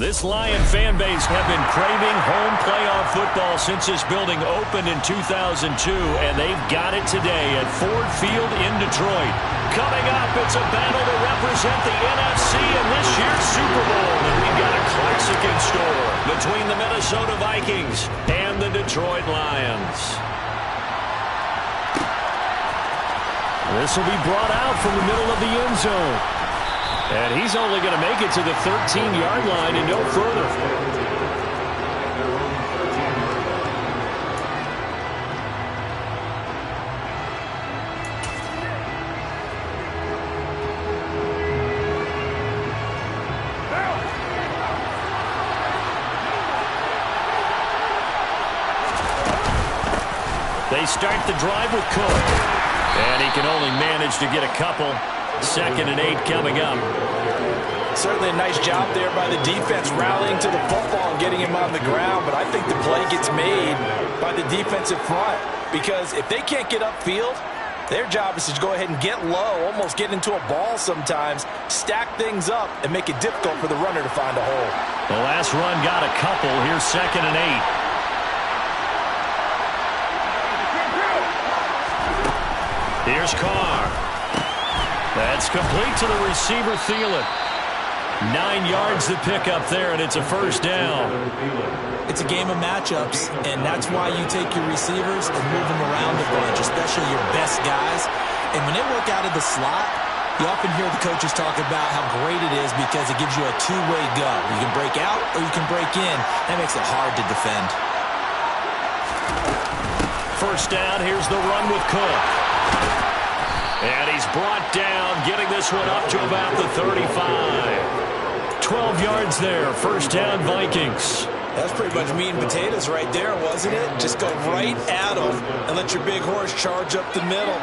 This Lion fan base have been craving home playoff football since this building opened in 2002, and they've got it today at Ford Field in Detroit. Coming up, it's a battle to represent the NFC in this year's Super Bowl, and we've got a classic in store between the Minnesota Vikings and the Detroit Lions. This will be brought out from the middle of the end zone. And he's only going to make it to the 13-yard line and no further. They start the drive with Cook. And he can only manage to get a couple. 2nd and 8 coming up. Certainly a nice job there by the defense rallying to the football and getting him on the ground, but I think the play gets made by the defensive front because if they can't get upfield, their job is to go ahead and get low, almost get into a ball sometimes, stack things up, and make it difficult for the runner to find a hole. The last run got a couple. Here's 2nd and 8. Here's Carr. That's complete to the receiver, Thielen. 9 yards to pick up there, and it's a first down. It's a game of matchups, and that's why you take your receivers and move them around the bunch, especially your best guys. And when they work out of the slot, you often hear the coaches talk about how great it is because it gives you a two-way go. You can break out or you can break in. That makes it hard to defend. First down, here's the run with Cook. And he's brought down, getting this one up to about the 35. 12 yards there, first down Vikings. That's pretty much meat and potatoes right there, wasn't it? Just go right at them and let your big horse charge up the middle.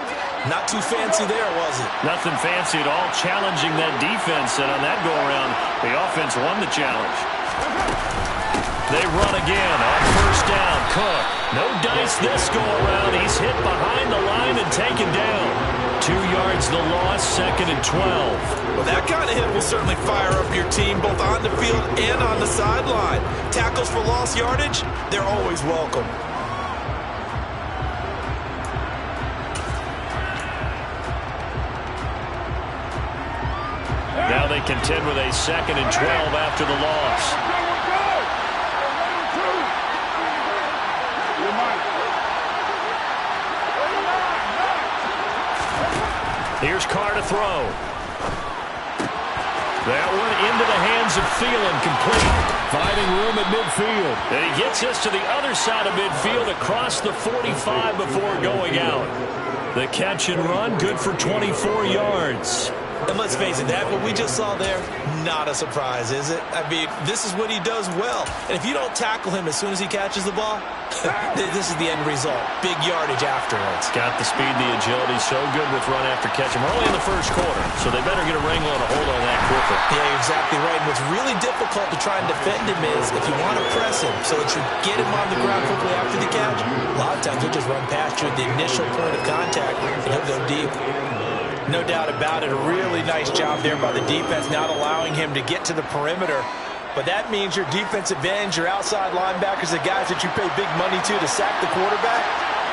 Not too fancy there, was it? Nothing fancy at all, challenging that defense, and on that go-around, the offense won the challenge. They run again on first down. Cook, no dice this go-around. He's hit behind the line and taken down. 2 yards the loss, 2nd and 12. Well, that kind of hit will certainly fire up your team both on the field and on the sideline. Tackles for lost yardage, they're always welcome. Now they contend with a 2nd and 12 after the loss. Here's Carr to throw. That one into the hands of Thielen, complete. Finding room at midfield. And he gets us to the other side of midfield across the 45 before going out. The catch and run, good for 24 yards. And let's face it, that what we just saw there, not a surprise, is it? I mean, this is what he does well. And if you don't tackle him as soon as he catches the ball, this is the end result. Big yardage afterwards. Got the speed, the agility, so good with run after catch. And we're only in the first quarter, so they better get a wrangle and a hold on that quicker. Yeah, you're exactly right. And what's really difficult to try and defend him is if you want to press him so that you get him on the ground quickly after the catch, a lot of times he'll just run past you at the initial point of contact, and he'll go deep. No doubt about it, a really nice job there by the defense, not allowing him to get to the perimeter. But that means your defense advantage, your outside linebackers, the guys that you pay big money to sack the quarterback,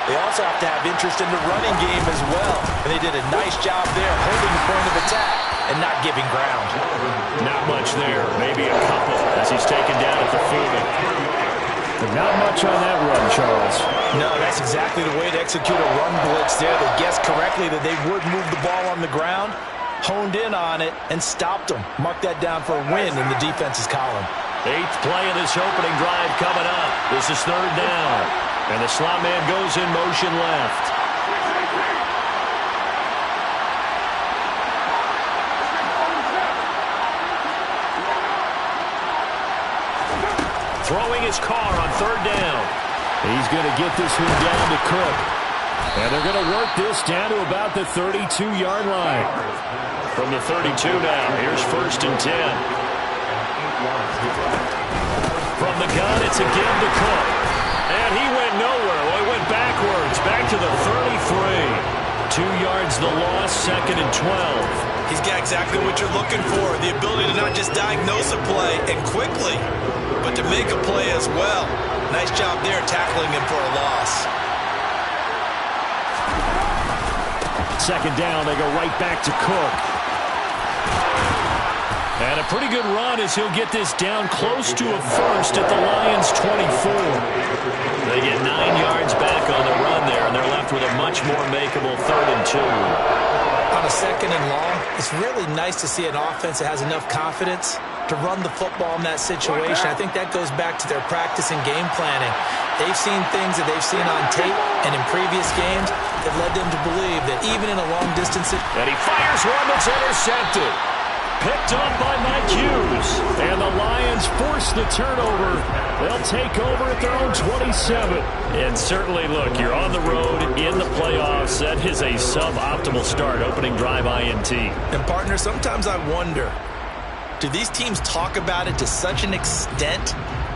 they also have to have interest in the running game as well. And they did a nice job there holding the point of attack and not giving ground. Not much there, maybe a couple as he's taken down at the 40. Not much on that run, Charles. No, that's exactly the way to execute a run blitz there. They guessed correctly that they would move the ball on the ground, honed in on it, and stopped them. Mark that down for a win in the defense's column. 8th play of this opening drive coming up. This is 3rd down. And the slot man goes in motion left. Throwing his Carr on 3rd down. He's going to get this one down to Cook. And they're going to work this down to about the 32-yard line. From the 32 now, here's 1st and 10. From the gun, it's again to Cook. And he went nowhere. Well, he went backwards, back to the 33. 2 yards the loss, 2nd and 12. He's got exactly what you're looking for, the ability to not just diagnose a play and quickly, but to make a play as well. Nice job there tackling him for a loss. Second down, they go right back to Cook. And a pretty good run as he'll get this down close to a first at the Lions' 24. They get 9 yards back on the run there, and they're left with a much more makeable 3rd and 2. On a 2nd and long, it's really nice to see an offense that has enough confidence to run the football in that situation. I think that goes back to their practice and game planning. They've seen things that they've seen on tape and in previous games that led them to believe that even in a long-distance... And he fires one that's intercepted. Picked up by Mike Hughes. And the Lions force the turnover. They'll take over at their own 27. And certainly, look, you're on the road in the playoffs. That is a suboptimal start, opening drive INT. And, partner, sometimes I wonder, do these teams talk about it to such an extent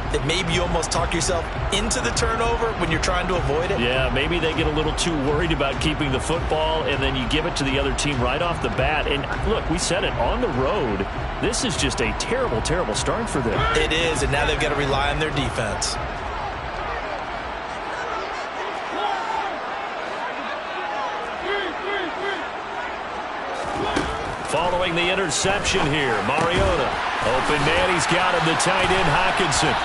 that maybe you almost talk yourself into the turnover when you're trying to avoid it? Yeah, maybe they get a little too worried about keeping the football, and then you give it to the other team right off the bat. And look, we said it, on the road, this is just a terrible, terrible start for them. It is, and now they've got to rely on their defense. Following the interception here, Mariota. Open man, he's got him, the tight end, Hockenson.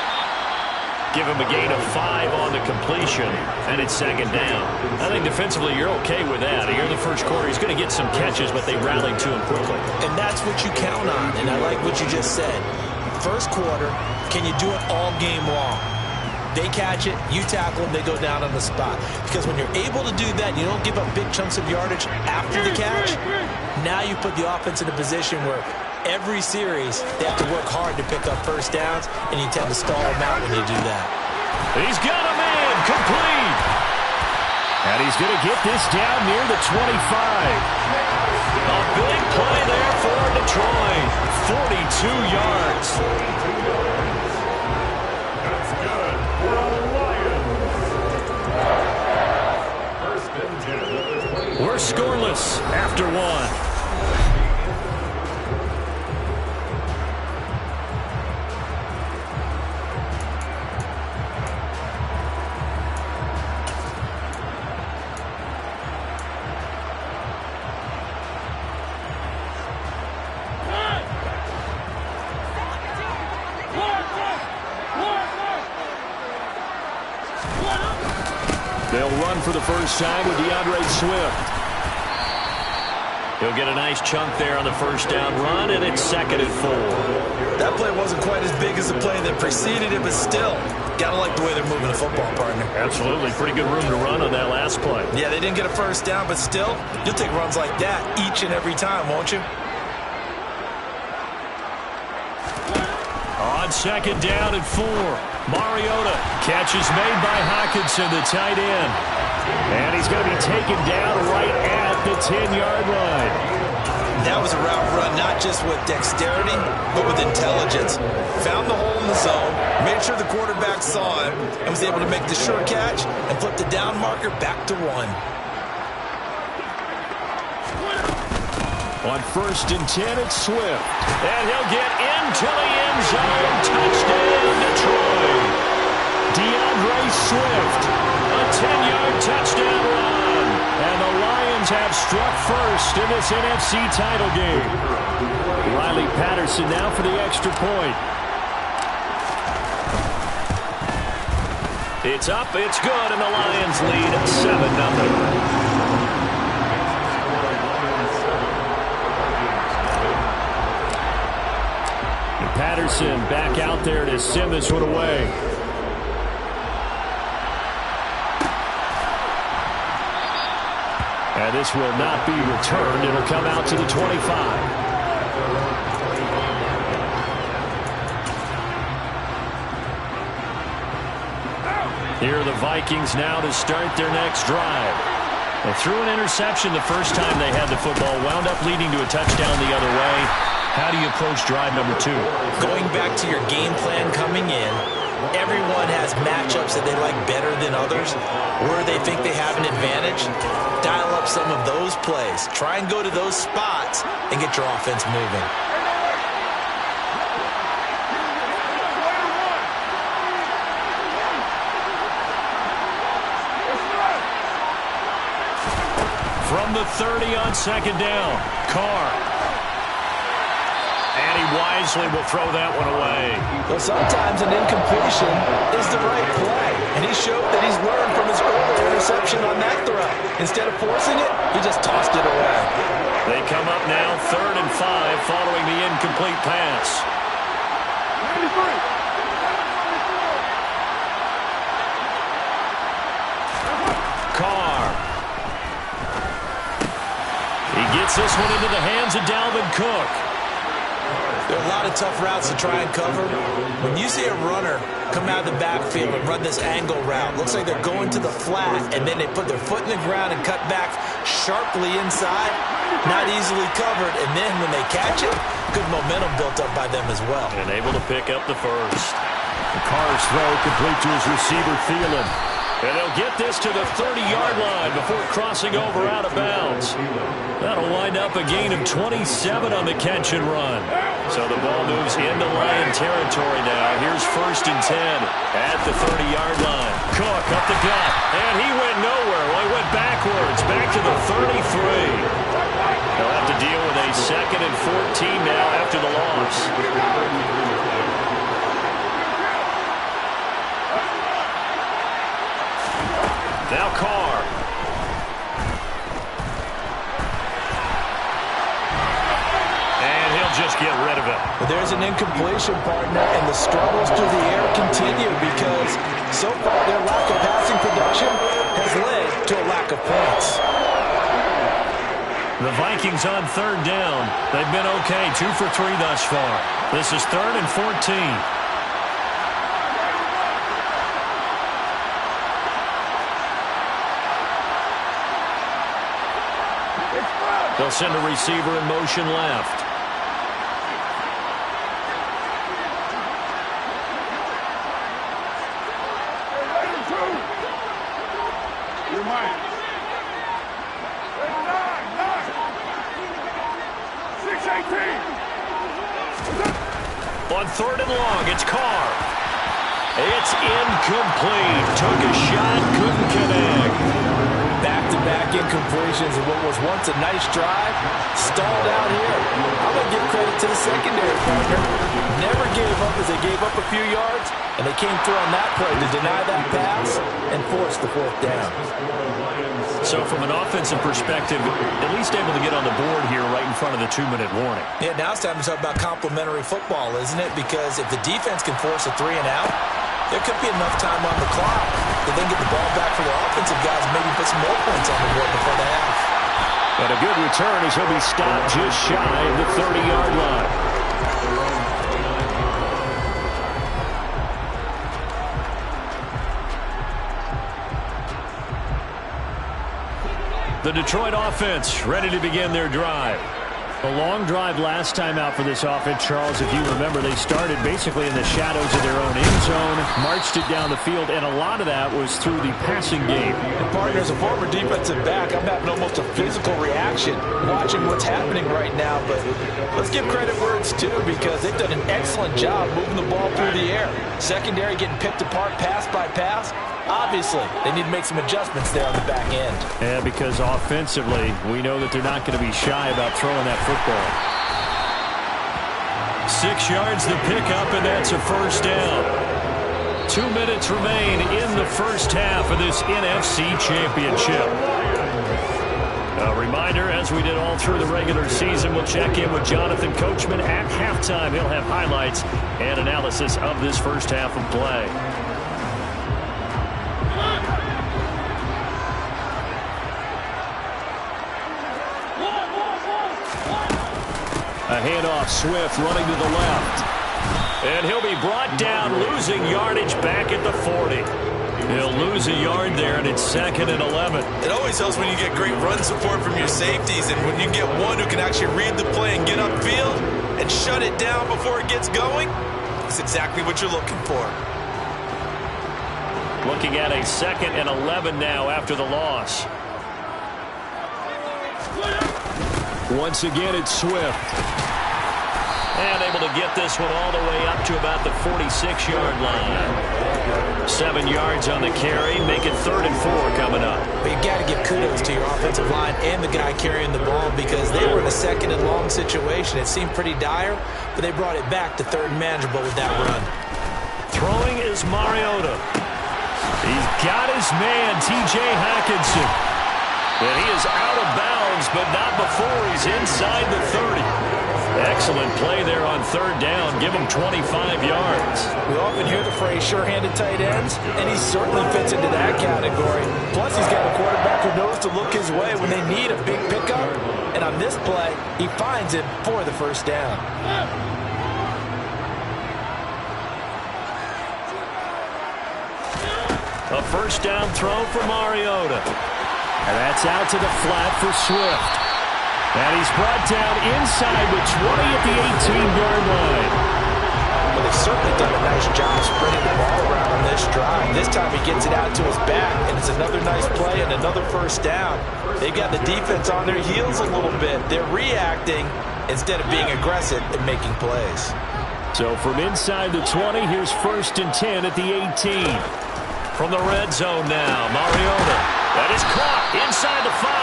Give him a gain of 5 on the completion, and it's 2nd down. I think defensively you're okay with that. Here in the first quarter, he's going to get some catches, but they rallied to him quickly. And that's what you count on, and I like what you just said. First quarter, can you do it all game long? They catch it, you tackle them, they go down on the spot. Because when you're able to do that, you don't give up big chunks of yardage after the catch, now you put the offense in a position where every series they have to work hard to pick up first downs, and you tend to stall them out when you do that. He's got a man, complete. And he's going to get this down near the 25. A big play there for Detroit. 42 yards. We're scoreless after 1. They'll run for the first time with DeAndre Swift. He'll get a nice chunk there on the first down run, and it's 2nd and 4. That play wasn't quite as big as the play that preceded it, but still, gotta like the way they're moving the football, partner. Absolutely. Pretty good room to run on that last play. Yeah, they didn't get a first down, but still, you'll take runs like that each and every time, won't you? On 2nd down and 4. Mariota. Catch is made by Hockenson, the tight end. And he's going to be taken down right at the 10-yard line. That was a route run, not just with dexterity, but with intelligence. Found the hole in the zone, made sure the quarterback saw him, and was able to make the sure catch and flip the down marker back to 1. On 1st and 10, it's Swift. And he'll get into the end zone. Touchdown, Detroit. DeAndre Swift. A 10-yard touchdown run. And the Lions have struck first in this NFC title game. Riley Patterson now for the extra point. It's up, it's good, and the Lions lead 7-0. Patterson back out there to send this one away. And this will not be returned. It'll come out to the 25. Here are the Vikings now to start their next drive. They threw an interception the first time they had the football, wound up leading to a touchdown the other way. How do you approach drive number 2? Going back to your game plan coming in, everyone has matchups that they like better than others, where they think they have an advantage. Dial up some of those plays. Try and go to those spots and get your offense moving. From the 30 on second down, Carr. And he wisely will throw that one away. Well, sometimes an incompletion is the right play. And he showed that he's learned from his earlier interception on that throw. Instead of forcing it, he just tossed it away. They come up now 3rd and 5 following the incomplete pass. Carr. He gets this one into the hands of Dalvin Cook. There are a lot of tough routes to try and cover. When you see a runner come out of the backfield and run this angle route, looks like they're going to the flat, and then they put their foot in the ground and cut back sharply inside. Not easily covered, and then when they catch it, good momentum built up by them as well. And able to pick up the first. Carr's throw complete to his receiver, Thielen. And they'll get this to the 30-yard line before crossing over out of bounds. That'll wind up a gain of 27 on the catch and run. So the ball moves into Lion territory now. Here's 1st and 10 at the 30-yard line. Cook up the gut, and he went nowhere. Well, he went backwards, back to the 33. They'll have to deal with a 2nd and 14 now after the loss. Now Carr. And he'll just get rid of it. But there's an incompletion, partner, and the struggles through the air continue because so far their lack of passing production has led to a lack of points. The Vikings on 3rd down. They've been okay, 2 for 3 thus far. This is 3rd and 14. They'll send a receiver in motion left. On 3rd and long, it's Carr. It's incomplete. Took a shot, couldn't connect. Back-to-back incompletions in what was once a nice drive, stalled out here. I'm going to give credit to the secondary partner. Never gave up as they gave up a few yards, and they came through on that play to deny that pass and force the 4th down. So from an offensive perspective, at least able to get on the board here right in front of the 2-minute warning. Yeah, now it's time to talk about complementary football, isn't it? Because if the defense can force a 3 and out, there could be enough time on the clock to then get the ball back for the offensive guys and maybe put some more points on the board before the half. And a good return as he'll be stopped just shy of the 30-yard line. The Detroit offense ready to begin their drive. A long drive last time out for this offense, Charles. If you remember, they started basically in the shadows of their own end zone, marched it down the field, and a lot of that was through the passing game. And partner, as a former defensive back, I'm having almost a physical reaction watching what's happening right now. But let's give credit where it's due because they've done an excellent job moving the ball through the air. Secondary getting picked apart pass by pass. Obviously, they need to make some adjustments there on the back end. Yeah, because offensively, we know that they're not going to be shy about throwing that football. 6 yards the pickup, and that's a 1st down. 2 minutes remain in the first half of this NFC Championship. A reminder, as we did all through the regular season, we'll check in with Jonathan Coachman at halftime. He'll have highlights and analysis of this first half of play. A handoff, Swift running to the left. And he'll be brought down, losing yardage back at the 40. He'll lose a yard there, and it's 2nd and 11. It always helps when you get great run support from your safeties, and when you get one who can actually read the play and get upfield and shut it down before it gets going, it's exactly what you're looking for. Looking at a 2nd and 11 now after the loss. Once again, it's Swift. And able to get this one all the way up to about the 46-yard line. 7 yards on the carry. Make it 3rd and 4 coming up. But you got to give kudos to your offensive line and the guy carrying the ball because they were in a 2nd and long situation. It seemed pretty dire, but they brought it back to 3rd and manageable with that run. Throwing is Mariota. He's got his man, T.J. Hockenson. And he is out of bounds, but not before he's inside the 30. Excellent play there on 3rd down. Give him 25 yards. We often hear the phrase sure-handed tight ends, and he certainly fits into that category. Plus, he's got a quarterback who knows to look his way when they need a big pickup. And on this play, he finds it for the 1st down. A 1st down throw for Mariota. And that's out to the flat for Swift. And he's brought down inside the 20 at the 18-yard line. Well, they've certainly done a nice job spreading the ball around on this drive. This time he gets it out to his back, and it's another nice play and another 1st down. They've got the defense on their heels a little bit. They're reacting instead of being aggressive and making plays. So from inside the 20, here's 1st and 10 at the 18. From the red zone now, Mariota. That is caught inside the 5.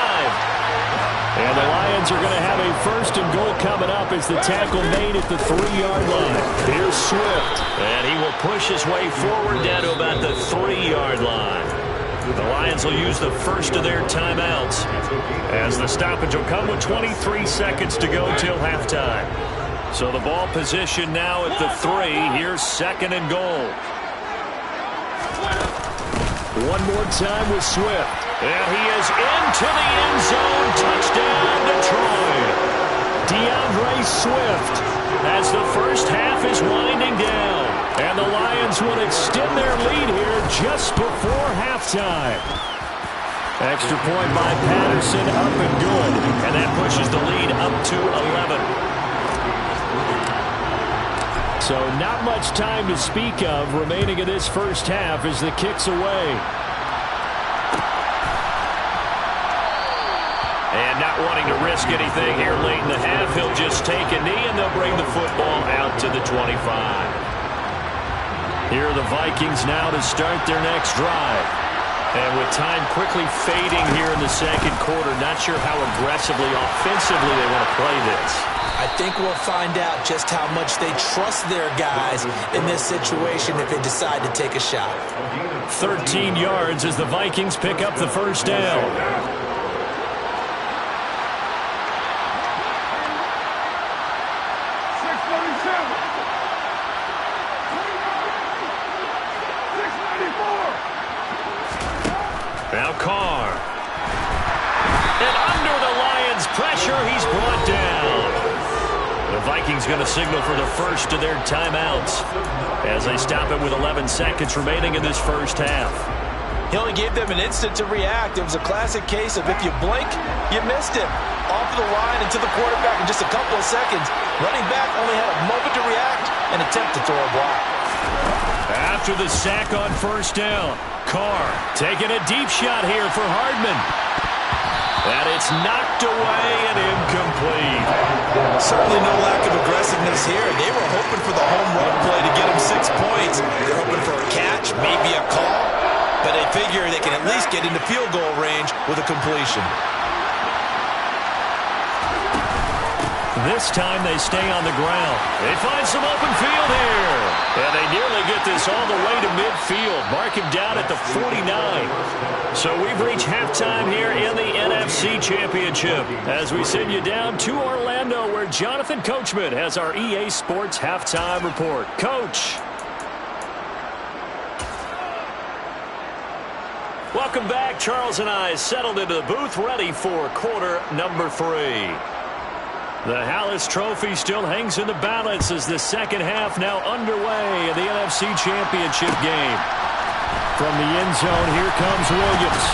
And the Lions are going to have a 1st and goal coming up as the tackle made at the 3-yard line. Here's Swift. And he will push his way forward down to about the 3-yard line. The Lions will use the first of their timeouts as the stoppage will come with 23 seconds to go till halftime. So the ball position now at the 3. Here's 2nd and goal. One more time with Swift. And he is into the end zone. Touchdown, Detroit. DeAndre Swift as the 1st half is winding down. And the Lions will extend their lead here just before halftime. Extra point by Patterson, up and good. And that pushes the lead up to 11. So not much time to speak of remaining in this 1st half as the kick's away. And not wanting to risk anything here late in the half, he'll just take a knee and they'll bring the football out to the 25. Here are the Vikings now to start their next drive. And with time quickly fading here in the 2nd quarter, not sure how aggressively, offensively they want to play this. I think we'll find out just how much they trust their guys in this situation if they decide to take a shot. 13 yards as the Vikings pick up the 1st down. Now Carr. And under the Lions' pressure, he's brought down. The Vikings going to signal for the first of their timeouts as they stop it with 11 seconds remaining in this 1st half. He only gave them an instant to react. It was a classic case of if you blink, you missed him. Off the line and to the quarterback in just a couple of seconds. Running back only had a moment to react and attempt to throw a block. After the sack on 1st down, Carr taking a deep shot here for Hardman. And it's knocked away and incomplete. Certainly no lack of aggressiveness here. They were hoping for the home run play to get them 6 points. They're hoping for a catch, maybe a call. But they figure they can at least get into field goal range with a completion. This time they stay on the ground. They find some open field here. And they nearly get this all the way to midfield. Mark him down at the 49. So we've reached halftime here in the NFC Championship as we send you down to Orlando where Jonathan Coachman has our EA Sports Halftime Report. Coach. Welcome back. Charles and I settled into the booth ready for quarter number 3. The Hallis Trophy still hangs in the balance as the 2nd half now underway in the NFC Championship game. From the end zone, here comes Williams.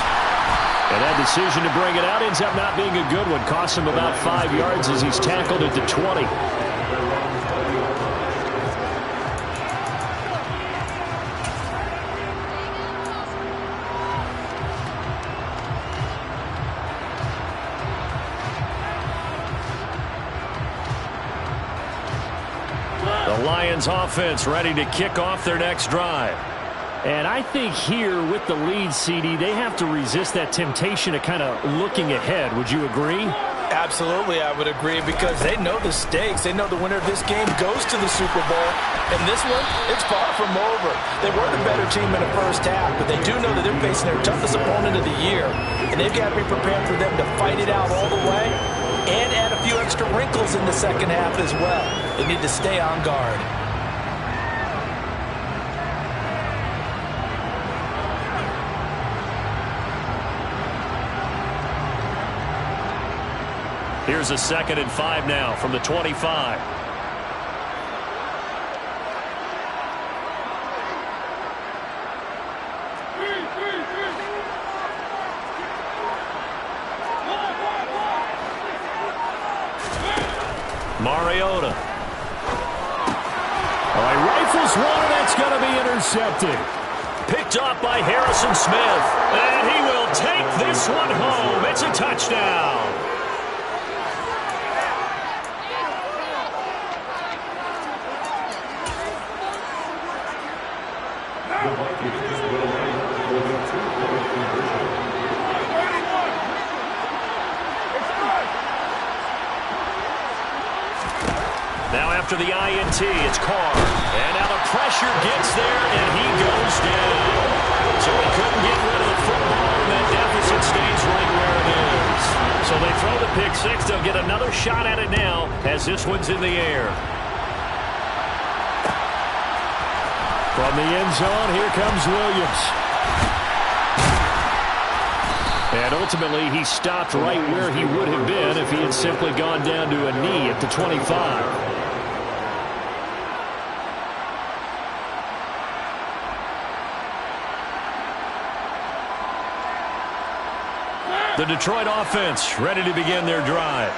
And that decision to bring it out ends up not being a good one. Costs him about 5 yards as he's tackled at the 20. Lions offense ready to kick off their next drive. And I think here with the lead, CD, they have to resist that temptation of kind of looking ahead. Would you agree? Absolutely, I would agree, because they know the stakes. They know the winner of this game goes to the Super Bowl. And this one, it's far from over. They were the better team in the first half, but they do know that they're facing their toughest opponent of the year. And they've got to be prepared for them to fight it out all the way and add a few extra wrinkles in the second half as well. They need to stay on guard. Here's a 2nd and 5 now from the 25. Mariota. All right, rifles one, that's going to be intercepted. Picked off by Harrison Smith. And he will take this one home. It's a touchdown. Now after the INT, it's Carr. And now the pressure gets there, and he goes down. So he couldn't get rid of the football, and that deficit stays right where it is. So they throw the pick six. They'll get another shot at it now as this one's in the air. From the end zone, here comes Williams. And ultimately, he stopped right where he would have been if he had simply gone down to a knee at the 25. The Detroit offense ready to begin their drive.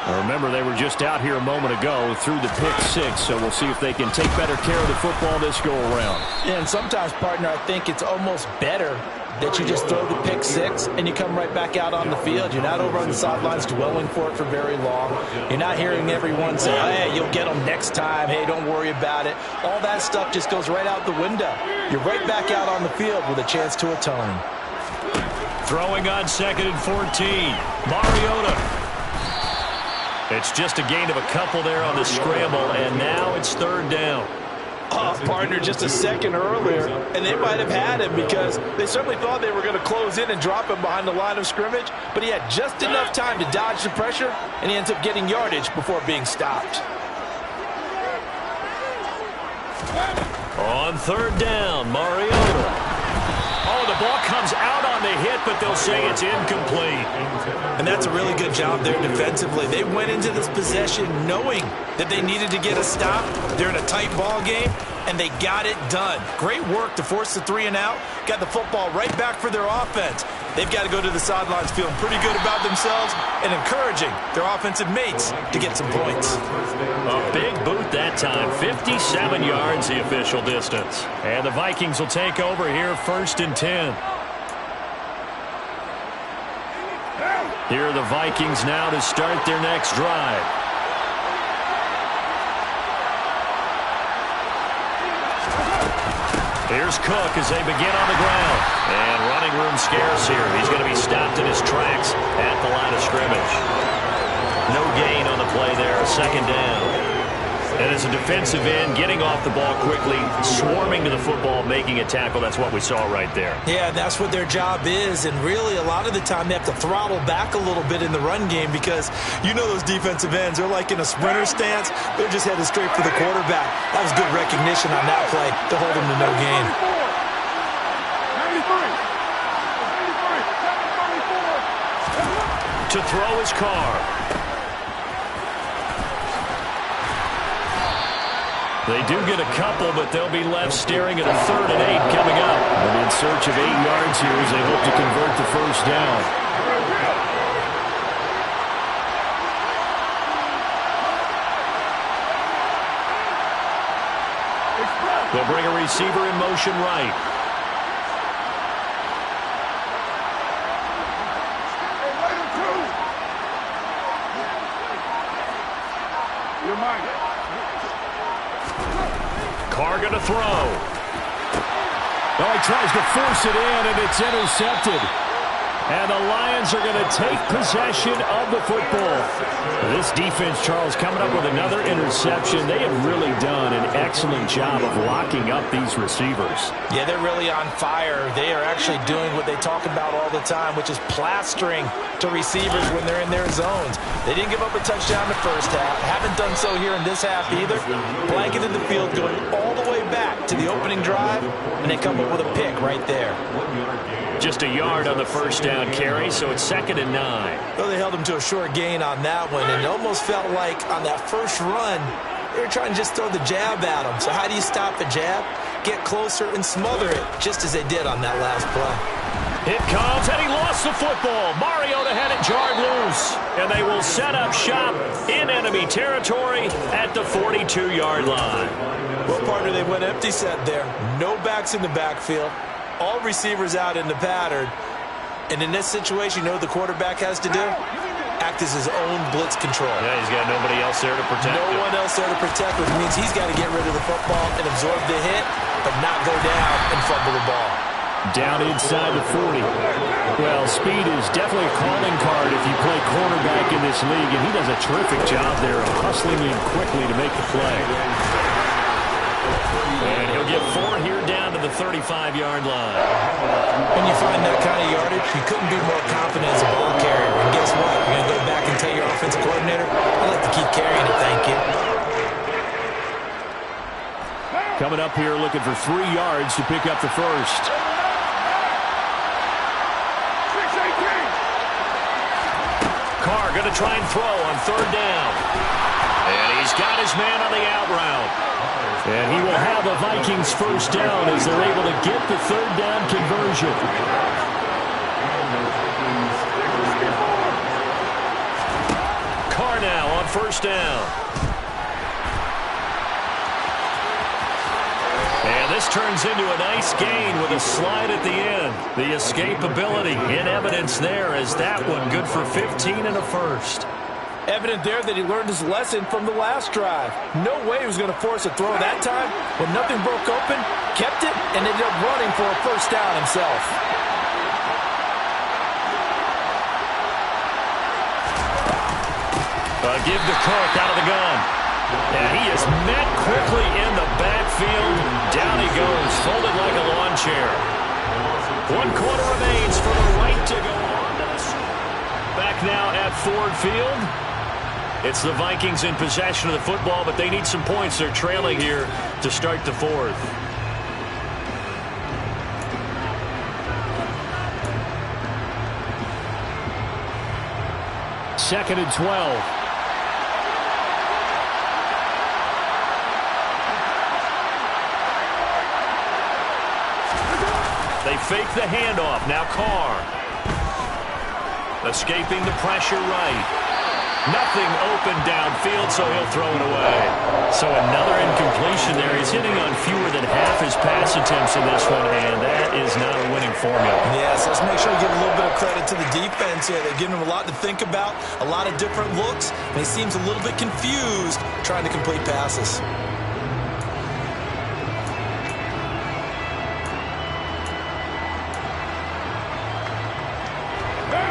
Now remember, they were just out here a moment ago through the pick six, so we'll see if they can take better care of the football this go-around. Yeah, and sometimes, partner, I think it's almost better that you just throw the pick six and you come right back out on the field. You're not over on the sidelines dwelling for it for very long. You're not hearing everyone say, hey, you'll get them next time. Hey, don't worry about it. All that stuff just goes right out the window. You're right back out on the field with a chance to atone. Throwing on 2nd and 14. Mariota. It's just a gain of a couple there on the scramble, and now it's 3rd down. Oh, partner, just a second earlier, and they might have had him because they certainly thought they were going to close in and drop him behind the line of scrimmage, but he had just enough time to dodge the pressure, and he ends up getting yardage before being stopped. On 3rd down, Mariota. Oh, the ball comes out on the hit, but they'll say it's incomplete. And that's a really good job there defensively. They went into this possession knowing that they needed to get a stop. They're in a tight ball game, and they got it done. Great work to force the 3 and out. Got the football right back for their offense. They've got to go to the sidelines feeling pretty good about themselves and encouraging their offensive mates to get some points. A big boot that time. 57 yards the official distance. And the Vikings will take over here 1st and 10. Here are the Vikings now to start their next drive. Here's Cook as they begin on the ground. And running room scarce here. He's going to be stopped in his tracks at the line of scrimmage. No gain on the play there. 2nd down. And as a defensive end, getting off the ball quickly, swarming to the football, making a tackle. That's what we saw right there. Yeah, that's what their job is. And really, a lot of the time, they have to throttle back a little bit in the run game because you know those defensive ends, they're like in a sprinter stance. They're just headed straight for the quarterback. That was good recognition on that play to hold them to no gain. To throw his Carr. They do get a couple, but they'll be left staring at a 3rd and 8 coming up. And in search of 8 yards here as they hope to convert the 1st down. They'll bring a receiver in motion right. Carr going to throw. Oh, he tries to force it in, and it's intercepted. And the Lions are going to take possession of the football. This defense, Charles, coming up with another interception. They have really done an excellent job of locking up these receivers. Yeah, they're really on fire. They are actually doing what they talk about all the time, which is plastering to receivers when they're in their zones. They didn't give up a touchdown the first half. Haven't done so here in this half either. Blanketed the field going all the way back to the opening drive, and they come up with a pick right there. Just a yard on the first down carry, so it's 2nd and 9. Well, they held him to a short gain on that one, and it almost felt like on that first run, they were trying to just throw the jab at him. So how do you stop the jab? Get closer and smother it, just as they did on that last play. It comes, and he lost the football. Mariota had it jarred loose, and they will set up shop in enemy territory at the 42-yard line. Well, partner, they went empty set there. No backs in the backfield. All receivers out in the pattern. And in this situation, you know what the quarterback has to do? Act as his own blitz control. Yeah, he's got nobody else there to protect him. No one else there to protect, which means he's got to get rid of the football and absorb the hit, but not go down and fumble the ball. Down inside the 40. Well, speed is definitely a calling card if you play quarterback in this league, and he does a terrific job there of hustling in quickly to make the play. And he'll get 4 here down to the 35-yard line. When you find that kind of yardage, you couldn't be more confident as a ball carrier. And guess what? You're going to go back and tell your offensive coordinator, I'd like to keep carrying it, thank you. Coming up here looking for 3 yards to pick up the first. Carr going to try and throw on 3rd down. And he's got his man on the out route. And he will have the Vikings first down as they're able to get the 3rd down conversion. Carr now on 1st down. And this turns into a nice gain with a slide at the end. The escapability in evidence there as that one good for 15 and a first. Evident there that he learned his lesson from the last drive. No way he was going to force a throw that time. When nothing broke open, kept it, and ended up running for a first down himself. Give to Cook out of the gun. And he is met quickly in the backfield. Down he goes, folded like a lawn chair. 1 quarter remains for the right to go on. Back now at Ford Field. It's the Vikings in possession of the football, but they need some points. They're trailing here to start the 4th. Second and 12. They fake the handoff. Now Carr. Escaping the pressure right. Nothing open downfield, so he'll throw it away. So another incompletion there. He's hitting on fewer than half his pass attempts in this one, and that is not a winning formula. Yes, let's make sure we give a little bit of credit to the defense here. They've given him a lot to think about, a lot of different looks, and he seems a little bit confused trying to complete passes.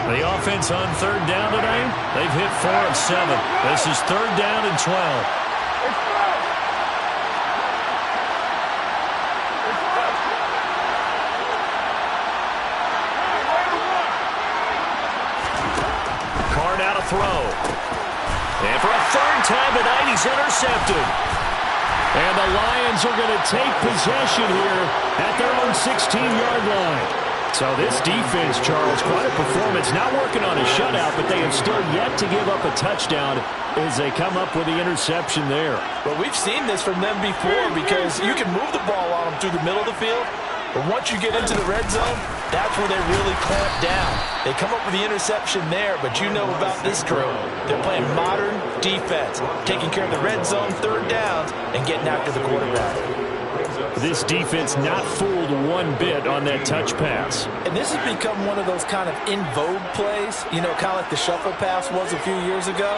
The offense on 3rd down today, they've hit 4 of 7. This is 3rd down and 12. Carr now to throw. And for a 3rd time tonight, he's intercepted. And the Lions are going to take possession here at their own 16-yard line. So this defense, Charles, quite a performance. Not working on a shutout, but they have still yet to give up a touchdown as they come up with the interception there. Well, we've seen this from them before because you can move the ball on them through the middle of the field, but once you get into the red zone, that's where they really clamp down. They come up with the interception there, but you know about this crew. They're playing modern defense, taking care of the red zone 3rd downs and getting after the quarterback. This defense not fooled one bit on that touch pass. And this has become one of those kind of in vogue plays, you know, kind of like the shuffle pass was a few years ago.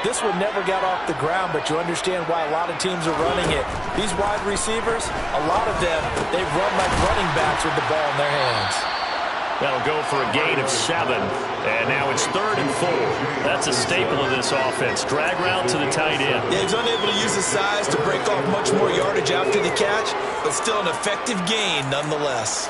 This one never got off the ground, but you understand why a lot of teams are running it. These wide receivers, a lot of them, they run like running backs with the ball in their hands. That'll go for a gain of 7. And now it's 3rd and 4. That's a staple of this offense. Drag route to the tight end. Yeah, he's unable to use his size to break off much more yardage after the catch, but still an effective gain nonetheless.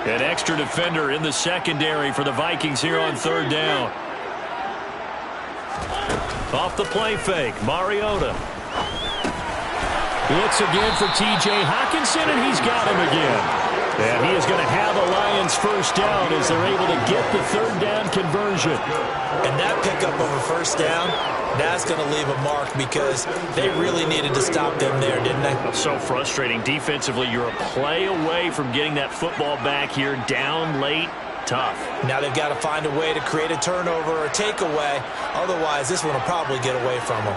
An extra defender in the secondary for the Vikings here on 3rd down. Off the play fake, Mariota. Looks again for T.J. Hockenson, and he's got him again. And he is going to have a Lions first down as they're able to get the 3rd down conversion. And that pickup of a first down, that's going to leave a mark because they really needed to stop them there, didn't they? So frustrating. Defensively, you're a play away from getting that football back here down late. Tough. Now they've got to find a way to create a turnover or a takeaway. Otherwise, this one will probably get away from them.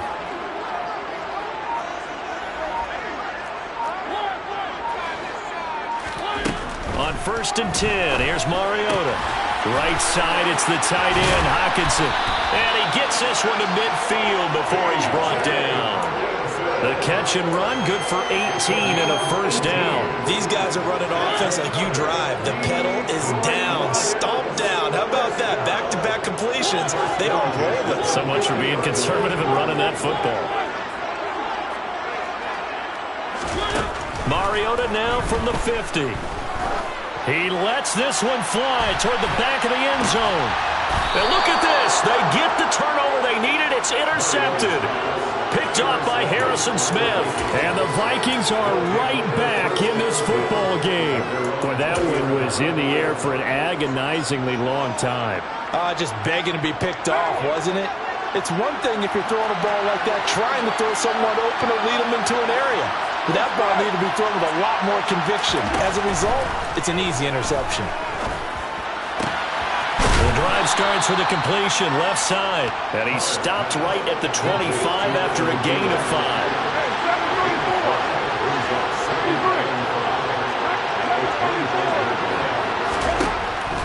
On 1st and 10, here's Mariota. Right side, it's the tight end, Hockenson. And he gets this one to midfield before he's brought down. The catch and run, good for 18 and a first down. These guys are running offense like you drive. The pedal is down, stomp down. How about that? Back-to-back completions. They are rolling. So much for being conservative and running that football. Mariota now from the 50. He lets this one fly toward the back of the end zone. And look at this. They get the turnover they needed. It's intercepted. Picked off by Harrison Smith. And the Vikings are right back in this football game. Boy, that one was in the air for an agonizingly long time. Just begging to be picked off, wasn't it? It's one thing if you're throwing a ball like that, trying to throw someone open or lead them into an area. But that ball needed to be thrown with a lot more conviction. As a result, it's an easy interception. The drive starts with a completion left side. And he stopped right at the 25 after a gain of 5.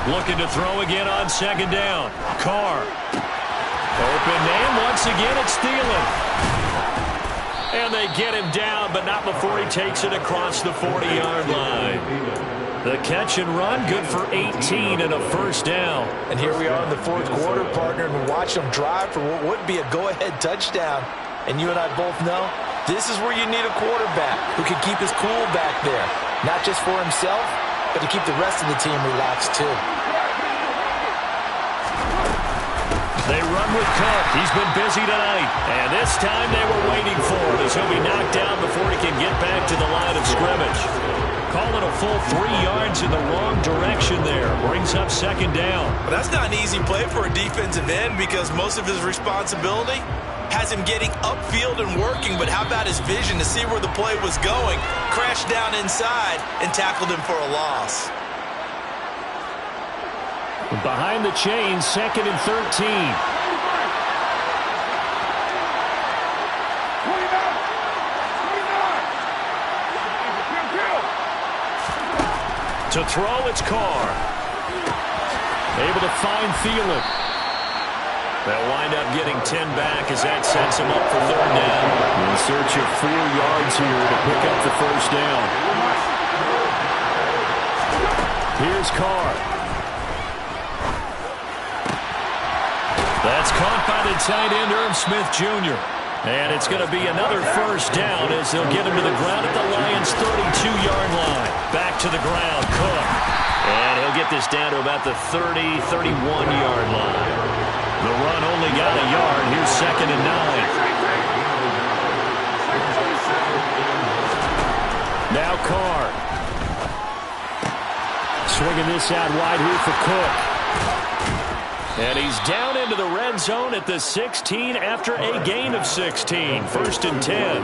Looking to throw again on 2nd down. Carr. Open man. Once again, it's Thielen. And they get him down, but not before he takes it across the 40-yard line. The catch and run, good for 18 and a first down. And here we are in the 4th quarter, partner, and watch them drive for what would be a go-ahead touchdown. And you and I both know this is where you need a quarterback who can keep his cool back there. Not just for himself, but to keep the rest of the team relaxed too. They run with Cook. He's been busy tonight. And this time they were waiting for him as he'll be knocked down before he can get back to the line of scrimmage. Call it a full 3 yards in the wrong direction there. Brings up 2nd down. But that's not an easy play for a defensive end because most of his responsibility has him getting upfield and working. But how about his vision to see where the play was going? Crashed down inside and tackled him for a loss. Behind the chains, 2nd and 13. To throw, it's Carr. Able to find Thielen. They'll wind up getting 10 back as that sets him up for 3rd down. In search of 4 yards here to pick up the first down. Here's Carr. That's caught by the tight end, Irv Smith Jr. And it's going to be another first down as they'll get him to the ground at the Lions' 32-yard line. Back to the ground, Cook. And he'll get this down to about the 30, 31-yard line. The run only got a yard. Here's 2nd and 9. Now Carr. Swinging this out wide here for Cook. And he's down into the red zone at the 16 after a gain of 16. 1st and 10.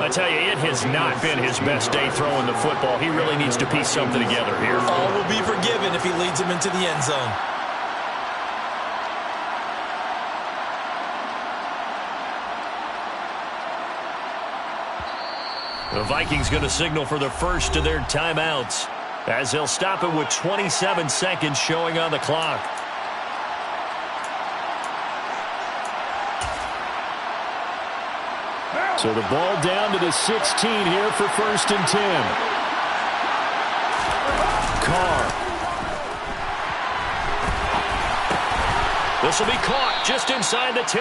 I tell you, it has not been his best day throwing the football. He really needs to piece something together here. All will be forgiven if he leads him into the end zone. The Vikings going to signal for the first of their timeouts. as he'll stop it with 27 seconds showing on the clock. So the ball down to the 16 here for 1st and 10. Carr. This will be caught just inside the 10.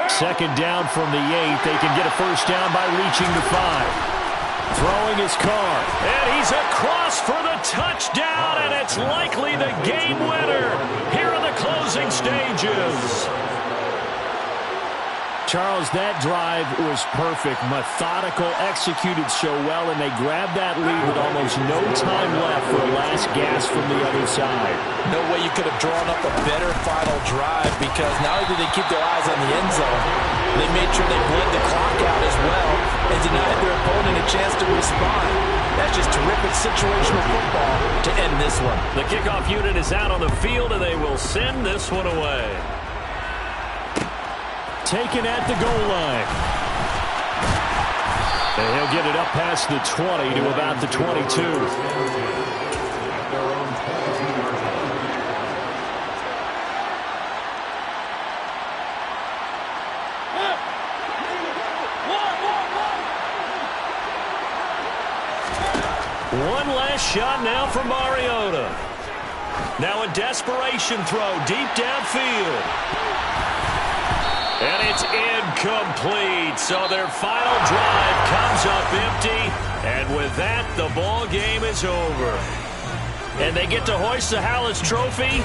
2nd down from the 8. They can get a 1st down by reaching the 5. Throwing his Carr. And he's across for the touchdown, and it's likely the game winner here in the closing stages. Charles, that drive was perfect, methodical, executed so well, and they grabbed that lead with almost no time left for a last gasp from the other side. No way you could have drawn up a better final drive, because not only did they keep their eyes on the end zone, they made sure they bled the clock out as well and denied their opponent a chance to respond. That's just terrific situational football to end this one. The kickoff unit is out on the field, and they will send this one away. Taken at the goal line. And he'll get it up past the 20 to about the 22. One last shot now for Mariota. Now a desperation throw deep downfield. And it's incomplete. So their final drive comes up empty. And with that, the ball game is over. And they get to hoist the Hallis Trophy